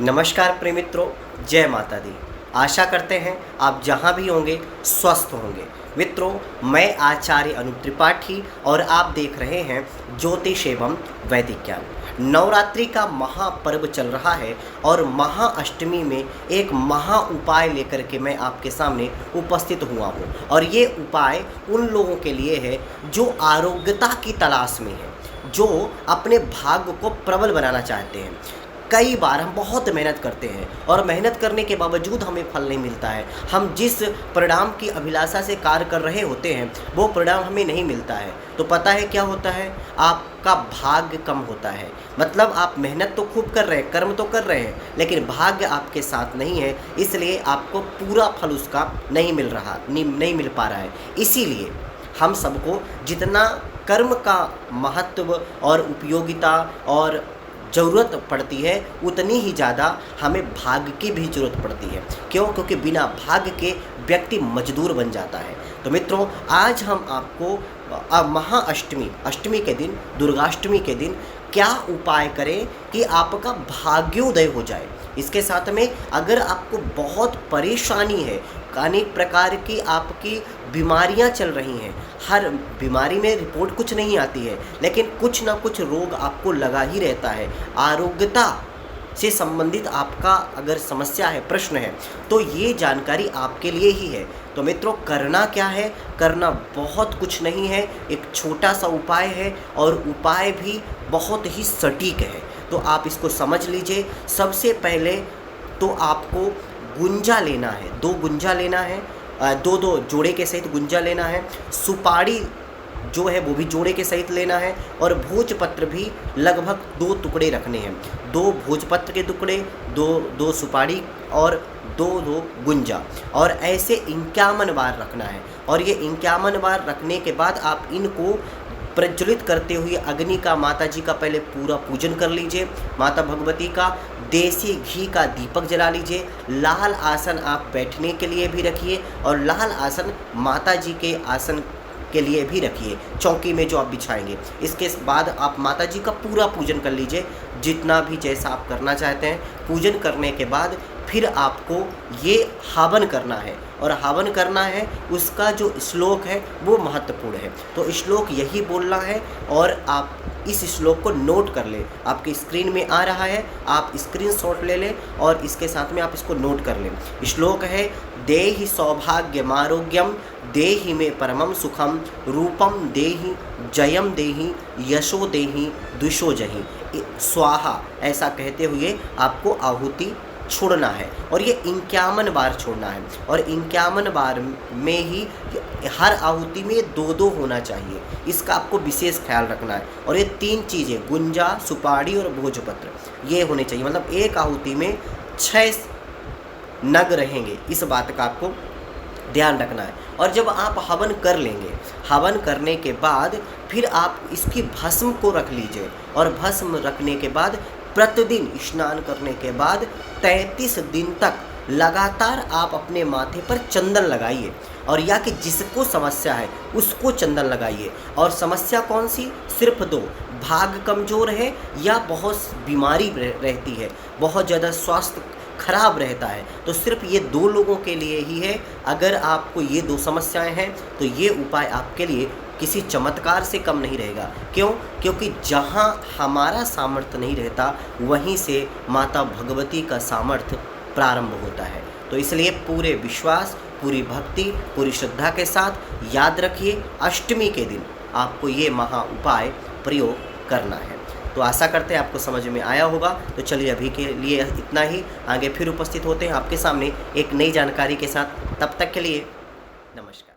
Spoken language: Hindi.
नमस्कार प्रिय मित्रों, जय माता दी। आशा करते हैं आप जहां भी होंगे स्वस्थ होंगे। मित्रों, मैं आचार्य अनूप त्रिपाठी और आप देख रहे हैं ज्योतिष एवं वैदिक ज्ञान। नवरात्रि का महापर्व चल रहा है और महाअष्टमी में एक महा उपाय लेकर के मैं आपके सामने उपस्थित हुआ हूँ। और ये उपाय उन लोगों के लिए है जो आरोग्यता की तलाश में है, जो अपने भाग्य को प्रबल बनाना चाहते हैं। कई बार हम बहुत मेहनत करते हैं और मेहनत करने के बावजूद हमें फल नहीं मिलता है। हम जिस परिणाम की अभिलाषा से कार्य कर रहे होते हैं वो परिणाम हमें नहीं मिलता है। तो पता है क्या होता है? आपका भाग्य कम होता है। मतलब आप मेहनत तो खूब कर रहे हैं, कर्म तो कर रहे हैं, लेकिन भाग्य आपके साथ नहीं है, इसलिए आपको पूरा फल उसका नहीं मिल पा रहा है। इसीलिए हम सबको जितना कर्म का महत्व और उपयोगिता और ज़रूरत पड़ती है, उतनी ही ज़्यादा हमें भाग्य की भी ज़रूरत पड़ती है। क्यों? क्योंकि बिना भाग्य के व्यक्ति मजदूर बन जाता है। तो मित्रों, आज हम आपको अष्टमी के दिन, दुर्गाष्टमी के दिन क्या उपाय करें कि आपका भाग्योदय हो जाए। इसके साथ में अगर आपको बहुत परेशानी है, अनेक प्रकार की आपकी बीमारियां चल रही हैं, हर बीमारी में रिपोर्ट कुछ नहीं आती है, लेकिन कुछ ना कुछ रोग आपको लगा ही रहता है, आरोग्यता से संबंधित आपका अगर समस्या है, प्रश्न है, तो ये जानकारी आपके लिए ही है। तो मित्रों, करना क्या है? करना बहुत कुछ नहीं है, एक छोटा सा उपाय है और उपाय भी बहुत ही सटीक है। तो आप इसको समझ लीजिए। सबसे पहले तो आपको गुंजा लेना है, 2 गुंजा लेना है, 2 जोड़े के सहित गुंजा लेना है। सुपारी जो है वो भी जोड़े के सहित लेना है और भोजपत्र भी लगभग 2 टुकड़े रखने हैं। 2 भोजपत्र के टुकड़े, 2 सुपारी और 2 गुंजा, और ऐसे 51 बार रखना है। और ये 51 बार रखने के बाद आप इनको प्रज्वलित करते हुए अग्नि का, माता जी का पहले पूरा पूजन कर लीजिए, माता भगवती का देसी घी का दीपक जला लीजिए। लाल आसन आप बैठने के लिए भी रखिए और लाल आसन माता जी के आसन के लिए भी रखिए, चौकी में जो आप बिछाएंगे। इसके बाद आप माता जी का पूरा पूजन कर लीजिए, जितना भी जैसा आप करना चाहते हैं। पूजन करने के बाद फिर आपको ये हवन करना है, और हवन करना है, उसका जो श्लोक है वो महत्वपूर्ण है। तो श्लोक यही बोलना है और आप इस श्लोक को नोट कर लें। आपकी स्क्रीन में आ रहा है, आप स्क्रीनशॉट ले लें और इसके साथ में आप इसको नोट कर लें। श्लोक है, देहि सौभाग्यम आरोग्यम, देहि में परमम सुखम, रूपम देहि जयम देहि, यशो देहि दुशो जहि, स्वाहा, ऐसा कहते हुए आपको आहुति छोड़ना है। और ये 51 बार छोड़ना है, और 51 बार में ही हर आहुति में 2-2 होना चाहिए। इसका आपको विशेष ख्याल रखना है। और ये 3 चीज़ें, गुंजा, सुपारी और भोजपत्र, ये होने चाहिए। मतलब एक आहुति में 6 नग रहेंगे, इस बात का आपको ध्यान रखना है। और जब आप हवन कर लेंगे, हवन करने के बाद फिर आप इसकी भस्म को रख लीजिए, और भस्म रखने के बाद प्रतिदिन स्नान करने के बाद 33 दिन तक लगातार आप अपने माथे पर चंदन लगाइए। और या कि जिसको समस्या है उसको चंदन लगाइए। और समस्या कौन सी? सिर्फ 2, भाग्य कमज़ोर है या बहुत बीमारी रहती है, बहुत ज़्यादा स्वास्थ्य खराब रहता है, तो सिर्फ ये 2 लोगों के लिए ही है। अगर आपको ये 2 समस्याएं हैं तो ये उपाय आपके लिए किसी चमत्कार से कम नहीं रहेगा। क्यों? क्योंकि जहाँ हमारा सामर्थ्य नहीं रहता, वहीं से माता भगवती का सामर्थ्य प्रारंभ होता है। तो इसलिए पूरे विश्वास, पूरी भक्ति, पूरी श्रद्धा के साथ याद रखिए, अष्टमी के दिन आपको ये महा उपाय प्रयोग करना है। तो आशा करते हैं आपको समझ में आया होगा। तो चलिए अभी के लिए इतना ही, आगे फिर उपस्थित होते हैं आपके सामने एक नई जानकारी के साथ। तब तक के लिए नमस्कार।